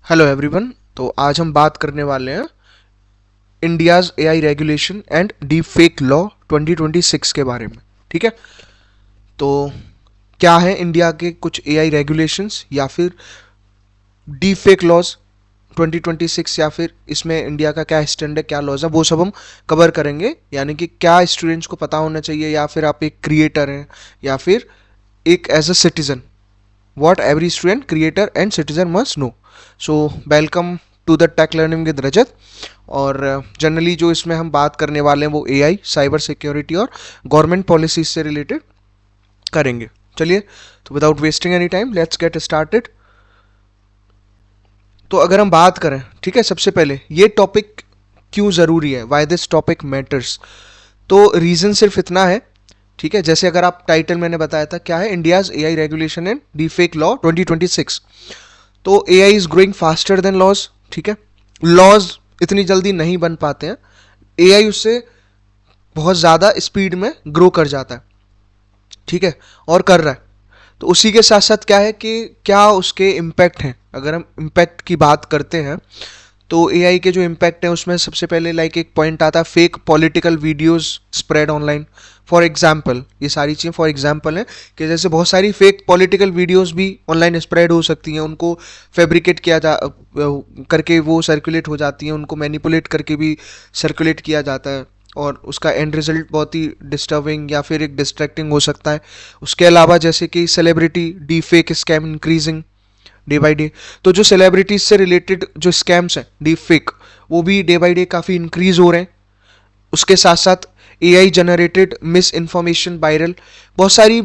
Hello everyone. तो आज हम बात करने वाले हैं India's AI regulation and deep fake law 2026 के बारे में। ठीक है, तो क्या है इंडिया के कुछ एआई रेगुलेशंस या फिर डीप फेक लॉज 2026, या फिर इसमें इंडिया का क्या स्टैंड है, क्या लॉज है, वो सब हम कवर करेंगे। यानी कि क्या स्टूडेंट्स को पता होना चाहिए, या फिर आप एक क्रिएटर हैं या फिर एक as a citizen, what every student creator and citizen must know. So welcome to the tech learning with रजत। और जनरली जो इसमें हम बात करने वाले हैं वो एआई, साइबर सिक्योरिटी और गवर्नमेंट पॉलिसीज से रिलेटेड करेंगे। चलिए, तो without wasting any time let's get started. तो अगर हम बात करें, ठीक है, सबसे पहले ये टॉपिक क्यों ज़रूरी है, वाई दिस टॉपिक मैटर्स। तो रीज़न सिर्फ इतना है, ठीक है, जैसे अगर आप टाइटल मैंने बताया था क्या है, India's AI regulation and deepfake law 2026। तो AI is growing faster than laws. ठीक है, लॉज इतनी जल्दी नहीं बन पाते हैं, एआई उससे बहुत ज़्यादा स्पीड में ग्रो कर जाता है। ठीक है, और कर रहा है। तो उसी के साथ साथ क्या है कि क्या उसके इम्पैक्ट हैं। अगर हम इम्पैक्ट की बात करते हैं तो एआई के जो इम्पैक्ट है उसमें सबसे पहले लाइक एक पॉइंट आता है fake political videos spread online. For example, ये सारी चीज़ें फॉर एग्जांपल हैं कि जैसे बहुत सारी फेक पॉलिटिकल वीडियोस भी ऑनलाइन स्प्रेड हो सकती हैं, उनको फैब्रिकेट किया जा करके वो सर्कुलेट हो जाती हैं, उनको मैनिपुलेट करके भी सर्कुलेट किया जाता है, और उसका एंड रिजल्ट बहुत ही डिस्टर्बिंग या फिर एक डिस्ट्रैक्टिंग हो सकता है। उसके अलावा जैसे कि celebrity D fake scam increasing day by day. तो जो सेलिब्रिटीज से रिलेटेड जो स्कैम्स हैं डीप फेक, वो भी डे बाई डे काफ़ी इंक्रीज हो रहे हैं। उसके साथ साथ AI generated miss information viral, बहुत सारी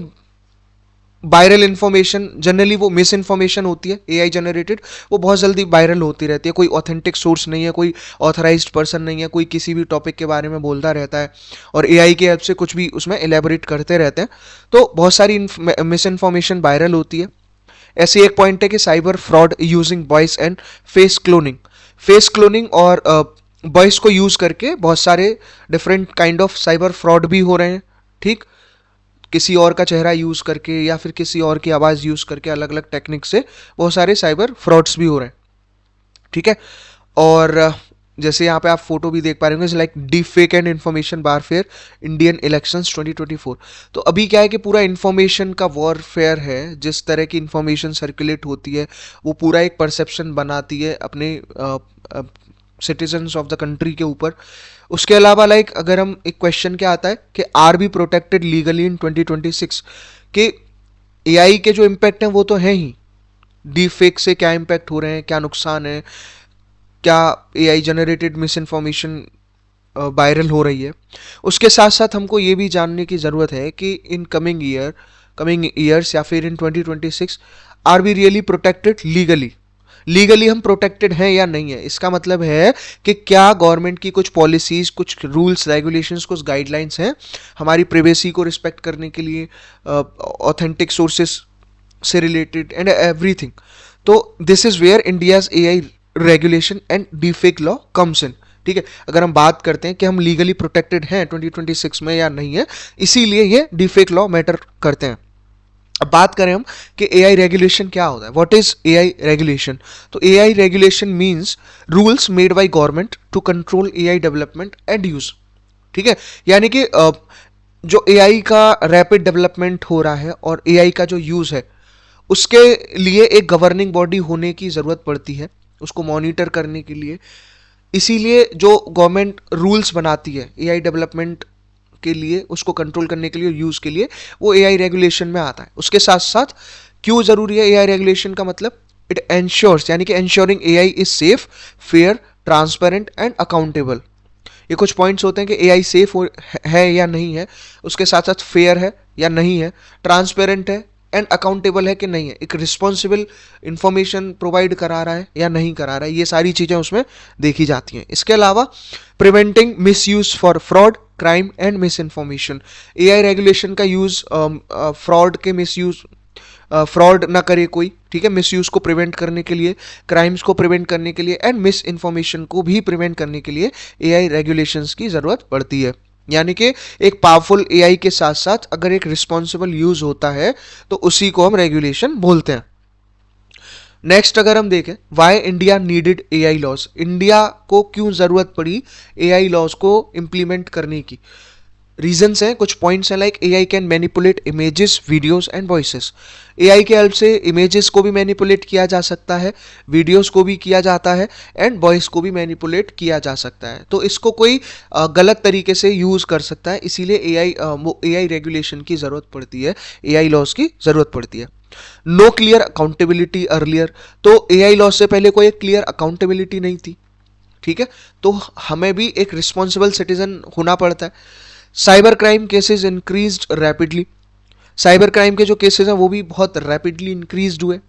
वायरल इन्फॉर्मेशन, जनरली वो मिस इन्फॉर्मेशन होती है एआई जनरेटेड, वो बहुत जल्दी वायरल होती रहती है। कोई ऑथेंटिक सोर्स नहीं है, कोई ऑथराइज्ड पर्सन नहीं है, कोई किसी भी टॉपिक के बारे में बोलता रहता है और एआई की हेल्प से कुछ भी उसमें एलेबोरेट करते रहते हैं। तो बहुत सारी मिस इन्फॉर्मेशन वायरल होती है। ऐसे एक पॉइंट है कि cyber fraud using voice and face cloning. Face cloning और वॉइस को यूज करके बहुत सारे different kind of cyber fraud भी हो रहे हैं। ठीक, किसी और का चेहरा यूज करके या फिर किसी और की आवाज़ यूज करके अलग अलग टेक्निक से बहुत सारे साइबर फ्रॉड्स भी हो रहे हैं। ठीक है, और जैसे यहाँ पे आप फोटो भी देख पा रहे होंगे, like deep fake and information warfare Indian elections 2024। तो अभी क्या है कि पूरा इन्फॉर्मेशन का वॉरफेयर है। जिस तरह की इन्फॉर्मेशन सर्कुलेट होती है वो पूरा एक परसेप्शन बनाती है अपने सिटीजन्स ऑफ द कंट्री के ऊपर। उसके अलावा लाइक अगर हम एक क्वेश्चन क्या आता है कि आर बी प्रोटेक्टेड लीगली इन 2026, कि एआई के जो इम्पैक्ट हैं वो तो हैं ही, डीप फेक से क्या इम्पैक्ट हो रहे हैं, क्या नुकसान है, क्या AI generated miss information viral हो रही है। उसके साथ साथ हमको ये भी जानने की ज़रूरत है कि इन कमिंग ईयर्स या फिर in 2026 are we really protected legally. Legally हम प्रोटेक्टेड हैं या नहीं है। इसका मतलब है कि क्या गवर्नमेंट की कुछ पॉलिसीज, कुछ रूल्स रेगुलेशंस, कुछ गाइडलाइंस हैं हमारी प्रिवेसी को रिस्पेक्ट करने के लिए, ऑथेंटिक सोर्सेस से रिलेटेड एंड एवरीथिंग। तो this is where India's AI regulation and deepfake law comes in. ठीक है, अगर हम बात करते हैं कि हम लीगली प्रोटेक्टेड हैं 2026 में या नहीं है, इसीलिए ये डीफेक लॉ मैटर करते हैं। अब बात करें हम कि एआई रेगुलेशन क्या होता है, व्हाट इज एआई रेगुलेशन। तो AI regulation means rules made by government to control AI development and use. ठीक है, यानी कि जो एआई का रैपिड डेवलपमेंट हो रहा है और एआई का जो यूज है उसके लिए एक गवर्निंग बॉडी होने की ज़रूरत पड़ती है, उसको मॉनिटर करने के लिए। इसीलिए जो गवर्नमेंट रूल्स बनाती है एआई डेवलपमेंट के लिए, उसको कंट्रोल करने के लिए, यूज़ के लिए, वो एआई रेगुलेशन में आता है। उसके साथ साथ क्यों ज़रूरी है एआई रेगुलेशन का मतलब, इट एंश्योर्स, यानी कि ensuring AI is safe, fair, transparent and accountable. ये कुछ पॉइंट्स होते हैं कि एआई सेफ है या नहीं है, उसके साथ साथ फेयर है या नहीं है, ट्रांसपेरेंट है एंड अकाउंटेबल है कि नहीं है, एक रिस्पॉन्सिबल इंफॉर्मेशन प्रोवाइड करा रहा है या नहीं करा रहा है, ये सारी चीज़ें उसमें देखी जाती हैं। इसके अलावा preventing miss use for fraud, crime and miss information. AI regulation का यूज़ फ्रॉड के मिस यूज, फ्रॉड ना करे कोई, ठीक है, मिस यूज को प्रिवेंट करने के लिए, क्राइम्स को प्रिवेंट करने के लिए एंड मिस इन्फॉर्मेशन को भी प्रिवेंट करने के लिए एआई रेगुलेशंस की ज़रूरत पड़ती है। यानी कि एक पावरफुल एआई के साथ साथ अगर एक रिस्पॉन्सिबल यूज होता है तो उसी को हम रेगुलेशन बोलते हैं। नेक्स्ट अगर हम देखें, why India needed AI laws, India को क्यों जरूरत पड़ी एआई लॉज को इंप्लीमेंट करने की। रीजंस हैं, कुछ पॉइंट्स हैं, like AI can manipulate images, videos and voices. AI के हेल्प से इमेजेस को भी मैनिपुलेट किया जा सकता है, वीडियोस को भी किया जाता है, एंड वॉइस को भी मैनिपुलेट किया जा सकता है। तो इसको कोई गलत तरीके से यूज कर सकता है, इसीलिए एआई रेगुलेशन की जरूरत पड़ती है, एआई लॉज की जरूरत पड़ती है। नो क्लियर अकाउंटेबिलिटी अर्लियर, तो एआई लॉज से पहले कोई क्लियर अकाउंटेबिलिटी नहीं थी, ठीक है, तो हमें भी एक रिस्पॉन्सिबल सिटीजन होना पड़ता है। Cyber crime cases increased rapidly, cyber crime के जो केसेस हैं वो भी बहुत रैपिडली इंक्रीज्ड हुए।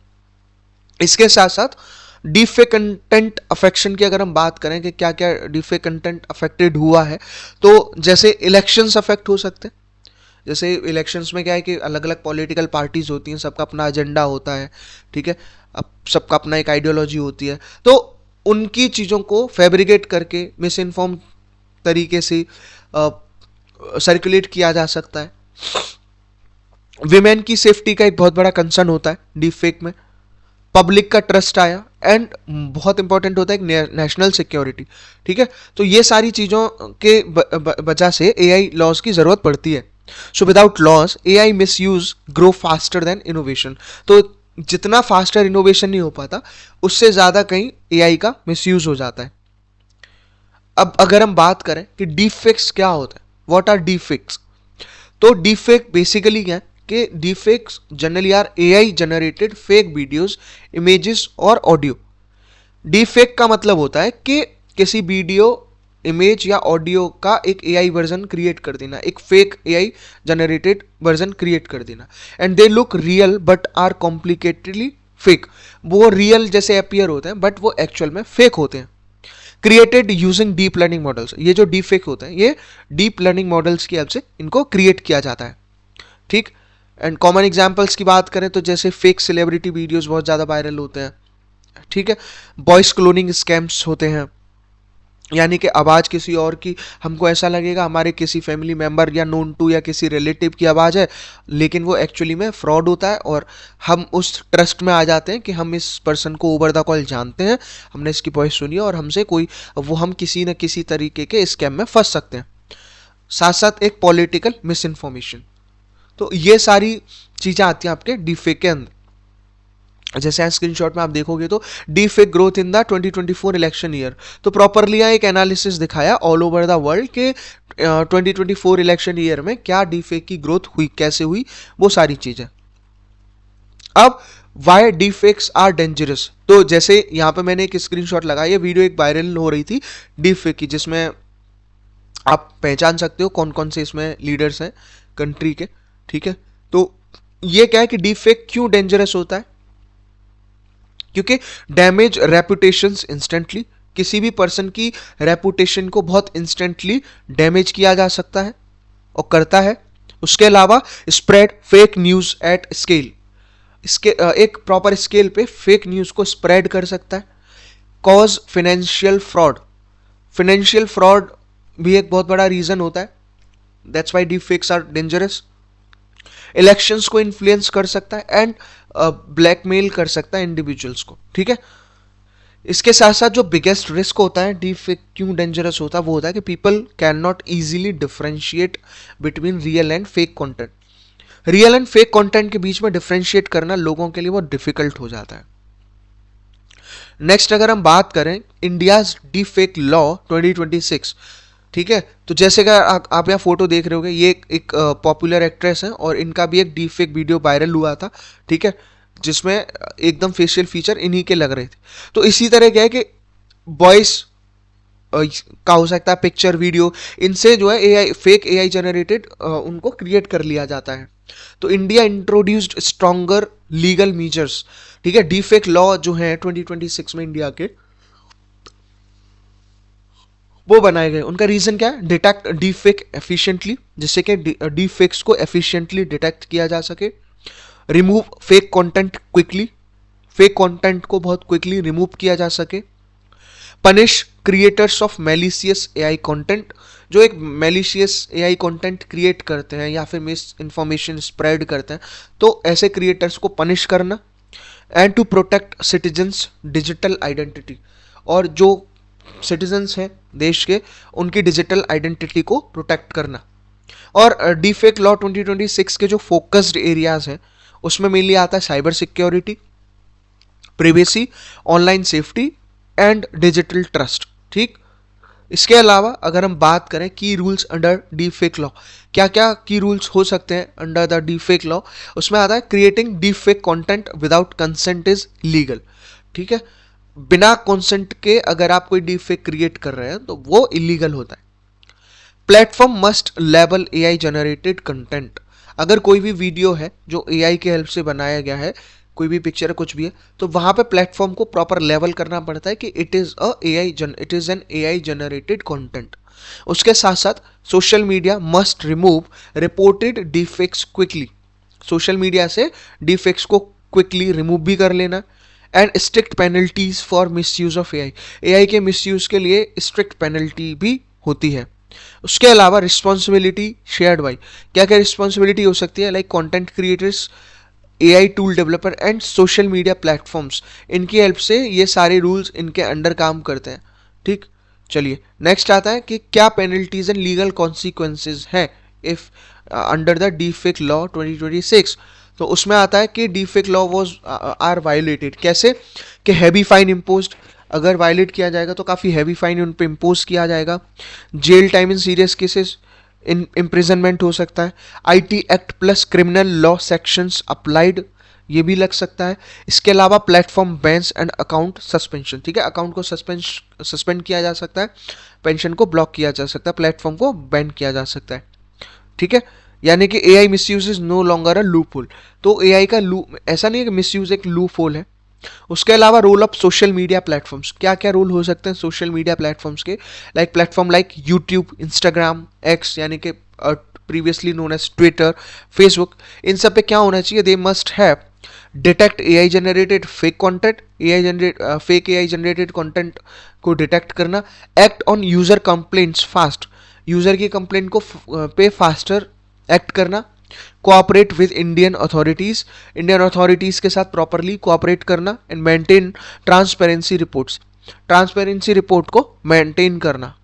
इसके साथ साथ डीफेक कंटेंट अफेक्शन की अगर हम बात करें कि क्या क्या डीफेक कंटेंट अफेक्टेड हुआ है, तो जैसे इलेक्शंस अफेक्ट हो सकते हैं। जैसे इलेक्शंस में क्या है कि अलग अलग पॉलिटिकल पार्टीज होती हैं, सबका अपना एजेंडा होता है, ठीक है, अब सबका अपना एक आइडियोलॉजी होती है, तो उनकी चीज़ों को फैब्रिकेट करके मिस इन्फॉर्म तरीके से सर्कुलेट किया जा सकता है। विमेन की सेफ्टी का एक बहुत बड़ा कंसर्न होता है डीप फेक में। पब्लिक का ट्रस्ट आया, एंड बहुत इंपॉर्टेंट होता है नेशनल सिक्योरिटी, ठीक है, तो ये सारी चीज़ों के वजह से एआई लॉज की ज़रूरत पड़ती है। So without laws AI misuse grow faster than innovation, तो जितना फास्टर इनोवेशन नहीं हो पाता, उससे ज़्यादा कहीं एआई का मिस यूज हो जाता है। अब अगर हम बात करें कि डीप फेक्स क्या होता है, व्हाट आर डीप फेक्स, तो डीप फेक बेसिकली क्या है कि deep fakes generally are AI generated fake videos, images और ऑडियो। डीप फेक का मतलब होता है कि किसी वीडियो, इमेज या ऑडियो का एक एआई वर्जन क्रिएट कर देना, एक fake AI generated version create कर देना, and they look real but are complicatedly fake. वो रियल जैसे अपीयर होते हैं बट वो एक्चुअल में फेक होते हैं। Created using deep learning models, ये जो डीप फेक होते हैं ये डीप लर्निंग मॉडल्स की हेल्प से इनको क्रिएट किया जाता है, ठीक। एंड कॉमन एग्जांपल्स की बात करें तो जैसे फेक सेलिब्रिटी वीडियोस बहुत ज़्यादा वायरल होते हैं, ठीक है, वॉइस क्लोनिंग स्कैम्स होते हैं, यानी कि आवाज़ किसी और की, हमको ऐसा लगेगा हमारे किसी फैमिली मेम्बर या नोन टू या किसी रिलेटिव की आवाज़ है, लेकिन वो एक्चुअली में फ्रॉड होता है, और हम उस ट्रस्ट में आ जाते हैं कि हम इस पर्सन को ओवर द कॉल जानते हैं, हमने इसकी वॉइस सुनी है और हमसे कोई वो हम किसी न किसी तरीके के स्कैम में फंस सकते हैं। साथ साथ एक पॉलिटिकल मिस इन्फॉर्मेशन, तो ये सारी चीज़ें आती हैं आपके डीफेक के अंदर। जैसे स्क्रीनशॉट में आप देखोगे तो deep fake growth in the 2024 election year, तो प्रॉपरली यहाँ एक एनालिसिस दिखाया ऑल ओवर द वर्ल्ड के 2024 इलेक्शन ईयर में क्या डीप फेक की ग्रोथ हुई, कैसे हुई, वो सारी चीजें। अब why deep fakes are dangerous, तो जैसे यहाँ पे मैंने एक स्क्रीनशॉट लगाया, ये वीडियो एक वायरल हो रही थी डीप फेक की, जिसमें आप पहचान सकते हो कौन कौन से इसमें लीडर्स हैं कंट्री के, ठीक है। तो ये क्या है कि डीप फेक क्यों डेंजरस होता है, क्योंकि डैमेज रेपुटेशंस इंस्टेंटली, किसी भी पर्सन की रेपुटेशन को बहुत इंस्टेंटली डैमेज किया जा सकता है और करता है। उसके अलावा spread fake news at scale, इसके एक प्रॉपर स्केल पे फेक न्यूज को स्प्रेड कर सकता है। Cause financial fraud, financial fraud भी एक बहुत बड़ा रीजन होता है, that's why deep fakes are dangerous. Elections को इन्फ्लुएंस कर सकता है, एंड ब्लैकमेल कर सकता है इंडिविजुअल्स को, ठीक है। इसके साथ साथ जो बिगेस्ट रिस्क होता है डीप फेक क्यों डेंजरस होता है, वो होता है कि people can not easily differentiate between real and fake content. Real and fake content के बीच में डिफरेंशिएट करना लोगों के लिए बहुत डिफिकल्ट हो जाता है। नेक्स्ट अगर हम बात करें इंडियाज डीप फेक लॉ 2026, ठीक है, तो जैसे कि आप यहाँ फोटो देख रहे होगे, ये एक पॉपुलर एक्ट्रेस है और इनका भी एक डीप फेक वीडियो वायरल हुआ था, ठीक है, जिसमें एकदम फेशियल फीचर इन्हीं के लग रहे थे। तो इसी तरह क्या है कि वॉइस का हो सकता है, पिक्चर, वीडियो, इनसे जो है एआई फेक एआई जनरेटेड उनको क्रिएट कर लिया जाता है। तो India introduced stronger legal measures, ठीक है, डीप फेक लॉ जो है 2026 में इंडिया के वो बनाए गए। उनका रीजन क्या है, डिटेक्ट डीप फेक एफिशिएंटली, जिससे कि डीप फेक्स को एफिशिएंटली डिटेक्ट किया जा सके। Remove fake content quickly, fake content को बहुत क्विकली रिमूव किया जा सके। Punish creators of malicious AI content, जो एक मैलिशियस एआई कंटेंट क्रिएट करते हैं या फिर मिस इन्फॉर्मेशन स्प्रेड करते हैं, तो ऐसे क्रिएटर्स को पनिश करना। And to protect citizens digital identity, और जो सिटीजन्स हैं देश के उनकी डिजिटल आइडेंटिटी को प्रोटेक्ट करना। और डीफेक लॉ 2026 के जो फोकस्ड एरियाज हैं उसमें मेनली आता है cyber security, privacy, online safety and digital trust. ठीक, इसके अलावा अगर हम बात करें की रूल्स अंडर डीफेक लॉ, क्या क्या की रूल्स हो सकते हैं अंडर द डीफेक लॉ, उसमें आता है creating deepfake content without consent is legal. ठीक है, बिना कंसेंट के अगर आप कोई डीफेक क्रिएट कर रहे हैं तो वो इलीगल होता है। Platform must label AI generated content, अगर कोई भी वीडियो है जो एआई के हेल्प से बनाया गया है, कोई भी पिक्चर है कुछ भी है, तो वहां पे प्लेटफॉर्म को प्रॉपर लेवल करना पड़ता है कि it is an AI generated content. उसके साथ साथ social media must remove reported defects quickly, social media से डिफेक्ट्स को क्विकली रिमूव भी कर लेना। And strict penalties for misuse of AI, AI के मिसयूज के लिए स्ट्रिक्ट पेनल्टी भी होती है। उसके अलावा रिस्पॉन्सिबिलिटी शेयर्ड बाई, क्या क्या रिस्पॉन्सिबिलिटी हो सकती है, like content creators, AI tool developer and social media platforms, इनकी हेल्प से ये सारे रूल्स इनके अंडर काम करते हैं। ठीक, चलिए नेक्स्ट आता है कि क्या पेनल्टीज एंड लीगल कॉन्सिक्वेंसेज हैं if under the deepfake law 2026। तो उसमें आता है कि deepfake law was are violated, कैसे कि हैवी फाइन इम्पोज्ड, अगर वायलेट किया जाएगा तो काफ़ी हैवी फाइन उन पर इम्पोज किया जाएगा। Jail time in serious cases, imprisonment हो सकता है। IT act plus criminal law sections applied, ये भी लग सकता है। इसके अलावा platform bans and account suspension, ठीक है, अकाउंट को सस्पेंड किया जा सकता है, पेंशन को ब्लॉक किया जा सकता है, प्लेटफॉर्म को बैन किया जा सकता है। ठीक है, यानी कि AI misuse is no longer a loophole, तो एआई का ऐसा नहीं है कि मिसयूज एक लूप होल है। उसके अलावा role of social media platforms, क्या क्या रोल हो सकते हैं सोशल मीडिया प्लेटफॉर्म्स के, like platform like YouTube, Instagram, X यानी कि previously known as Twitter, Facebook, इन सब पे क्या होना चाहिए, they must have detect AI generated fake content, fake AI generated content को डिटेक्ट करना। Act on user complaints fast, user की कंप्लेंट को पे फास्टर एक्ट करना। Cooperate with Indian authorities, Indian authorities के साथ प्रॉपरली कोऑपरेट करना। And maintain transparency reports, transparency report को मेंटेन करना,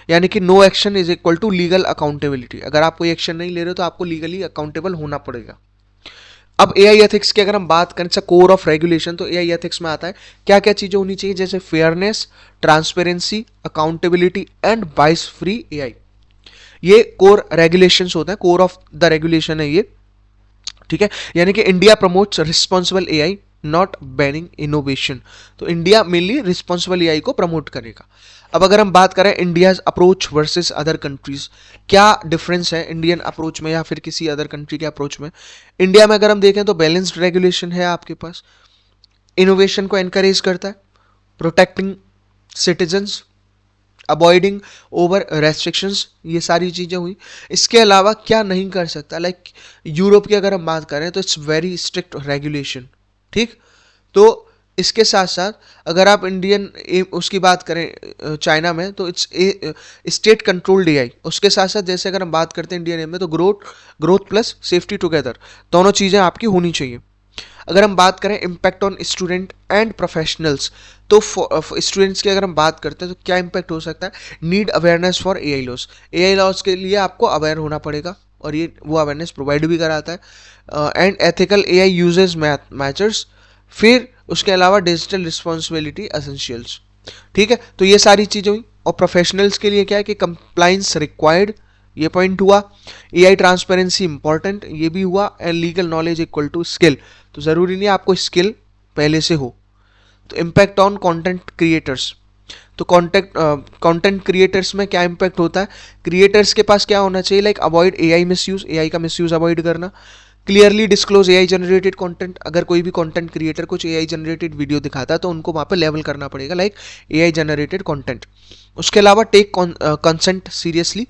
यानी कि no action is equal to legal accountability, अगर आप कोई एक्शन नहीं ले रहे तो आपको लीगली अकाउंटेबल होना पड़ेगा। अब एआई एथिक्स की अगर हम बात करें, कोर ऑफ रेगुलेशन, तो एआई एथिक्स में आता है क्या क्या चीजें होनी चाहिए, जैसे फेयरनेस, ट्रांसपेरेंसी, अकाउंटेबिलिटी एंड बाइस फ्री एआई, ये कोर रेगुलेशंस होता है, कोर ऑफ द रेगुलेशन है ये। ठीक है, यानी कि India promotes responsible AI not banning innovation, तो इंडिया मेनली रिस्पॉन्सिबल एआई को प्रमोट करेगा। अब अगर हम बात करें India's approach versus other countries, क्या डिफरेंस है इंडियन अप्रोच में या फिर किसी अदर कंट्री के अप्रोच में। इंडिया में अगर हम देखें तो बैलेंस्ड रेगुलेशन है आपके पास, इनोवेशन को एनकरेज करता है, protecting citizens, avoiding over restrictions, ये सारी चीज़ें हुई। इसके अलावा क्या नहीं कर सकता, लाइक यूरोप की अगर हम बात करें तो इट्स वेरी स्ट्रिक्ट रेगुलेशन। ठीक, तो इसके साथ साथ अगर आप इंडियन उसकी बात करें चाइना में तो इट्स स्टेट कंट्रोल्ड एआई, उसके साथ साथ जैसे अगर हम बात करते हैं इंडियन एम में तो ग्रोथ प्लस सेफ्टी टुगेदर, दोनों चीज़ें आपकी होनी चाहिए। अगर हम बात करें impact on student and professionals, तो स्टूडेंट्स की अगर हम बात करते हैं तो क्या इम्पैक्ट हो सकता है, need awareness for AI loss, AI loss के लिए आपको अवेयर होना पड़ेगा और ये वो अवेयरनेस प्रोवाइड भी कराता है। And ethical AI uses matures, फिर उसके अलावा डिजिटल रिस्पॉन्सिबिलिटी एसेंशियल्स। ठीक है, तो ये सारी चीज़ें हुई। और प्रोफेशनल्स के लिए क्या है कि कंप्लाइंस रिक्वायर्ड, ये पॉइंट हुआ। एआई ट्रांसपेरेंसी इंपॉर्टेंट, ये भी हुआ। And legal knowledge equal to skill, तो ज़रूरी नहीं आपको स्किल पहले से हो। तो इम्पैक्ट ऑन कंटेंट क्रिएटर्स, तो कंटेंट क्रिएटर्स में क्या इम्पैक्ट होता है, क्रिएटर्स के पास क्या होना चाहिए, like avoid AI misuse, AI का मिसयूज अवॉइड करना। Clearly disclose AI generated content, अगर कोई भी कंटेंट क्रिएटर कुछ एआई जनरेटेड वीडियो दिखाता है तो उनको वहाँ पे लेवल करना पड़ेगा, लाइक एआई जनरेटेड कंटेंट। उसके अलावा टेक कंसेंट सीरियसली,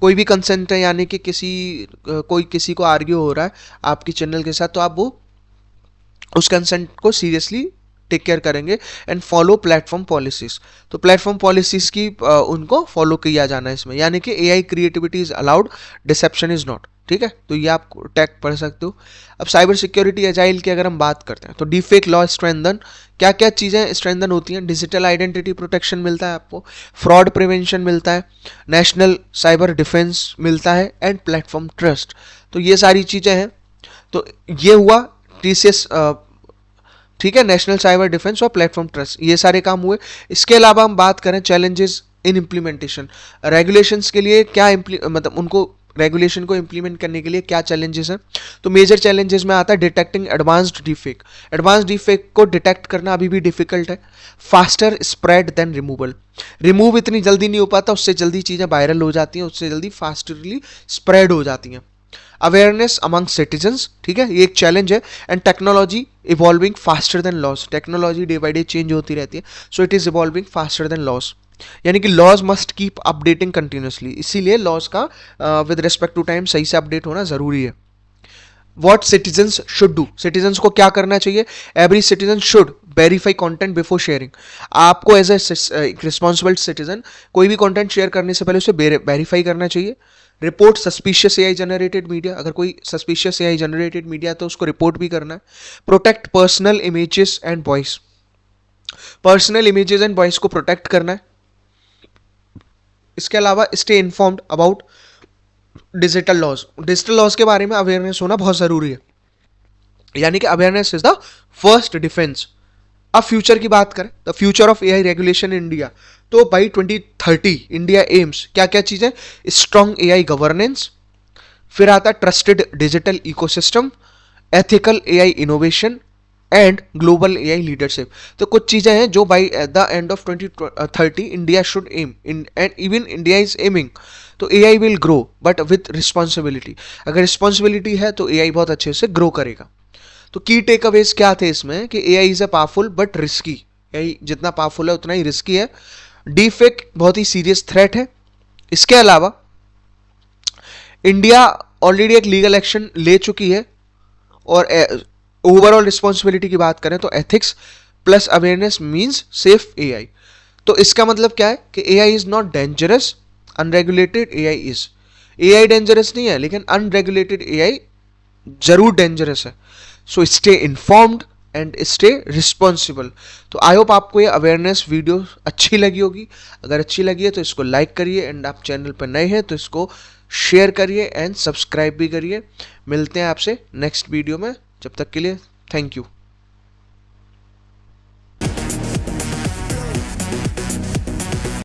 कोई भी कंसेंट है यानी कि कोई किसी को आर्ग्यू हो रहा है आपकी चैनल के साथ, तो आप वो उस कंसेंट को सीरियसली टेक केयर करेंगे। एंड फॉलो प्लेटफॉर्म पॉलिसीज, तो प्लेटफॉर्म पॉलिसीज की उनको फॉलो किया जाना है इसमें, यानी कि AI creativity is allowed, deception is not. ठीक है, तो ये आप टैग पढ़ सकते हो। अब साइबर सिक्योरिटी एजाइल की अगर हम बात करते हैं तो डीफेक लॉ स्ट्रेंथन, क्या क्या चीज़ें स्ट्रेंथन होती हैं? डिजिटल आइडेंटिटी प्रोटेक्शन मिलता है आपको, फ्रॉड प्रिवेंशन मिलता है, नेशनल साइबर डिफेंस मिलता है, एंड प्लेटफॉर्म ट्रस्ट। तो ये सारी चीज़ें हैं। तो ये हुआ टीसीएस, ठीक है, नेशनल साइबर डिफेंस और प्लेटफॉर्म ट्रस्ट, ये सारे काम हुए। इसके अलावा हम बात करें चैलेंजेस इन इम्प्लीमेंटेशन, रेगुलेशंस के लिए क्या मतलब उनको रेगुलेशन को इंप्लीमेंट करने के लिए क्या चैलेंजेस हैं? तो मेजर चैलेंजेस में आता है detecting advanced deepfake. Advanced deepfake को डिटेक्ट करना अभी भी डिफिकल्ट है। Faster spread than removal, remove इतनी जल्दी नहीं हो पाता, उससे जल्दी चीज़ें वायरल हो जाती हैं, उससे जल्दी फास्टरली स्प्रेड हो जाती हैं। अवेयरनेस अमंग सिटीजन्स, ठीक है, ये एक चैलेंज है। And technology evolving faster than laws, technology day by day change होती रहती है, so it is evolving faster than laws, यानी कि laws must keep updating continuously, इसीलिए लॉज का विद रिस्पेक्ट टू टाइम सही से अपडेट होना जरूरी है। What citizens should do, citizens को क्या करना चाहिए? Every citizen should verify content before sharing, आपको एज ए रिस्पॉन्सिबल सिटीजन कोई भी कंटेंट शेयर करने से पहले उसे वेरीफाई करना चाहिए। Report suspicious AI generated media, अगर कोई सस्पिशियस एआई जनरेटेड मीडिया तो उसको रिपोर्ट भी करना है। Protect personal images and voice, personal images and voice को प्रोटेक्ट करना है। इसके अलावा stay informed about digital laws, digital laws के बारे में अवेयरनेस होना बहुत जरूरी है, यानी कि awareness is the first defence. अब फ्यूचर की बात करें, the future of AI regulation in India, तो बाई 2030 इंडिया एम्स क्या क्या चीजें? स्ट्रॉन्ग एआई गवर्नेंस, फिर आता trusted digital ecosystem, ethical AI innovation and global AI leadership. तो कुछ चीजें हैं जो by the end of 2030 India should aim and even India is aiming. तो AI will grow but with responsibility, अगर responsibility है तो एआई बहुत अच्छे से ग्रो करेगा। तो की टेक अवेज क्या थे इसमें कि AI is a powerful but risky, AI जितना पावरफुल है उतना ही रिस्की है। डीफेक बहुत ही सीरियस थ्रेट है। इसके अलावा इंडिया ऑलरेडी एक लीगल एक्शन ले चुकी है, और ओवरऑल रिस्पॉन्सिबिलिटी की बात करें तो ethics plus awareness means safe AI. तो इसका मतलब क्या है कि AI is not dangerous, unregulated AI is. AI dangerous नहीं है, लेकिन अनरेगुलेटेड एआई जरूर डेंजरस है। So stay informed and stay responsible. तो आई होप आपको ये अवेयरनेस वीडियो अच्छी लगी होगी। अगर अच्छी लगी है तो इसको लाइक करिए, एंड आप चैनल पर नए हैं तो इसको शेयर करिए एंड सब्सक्राइब भी करिए। मिलते हैं आपसे नेक्स्ट वीडियो में, जब तक के लिए थैंक यू।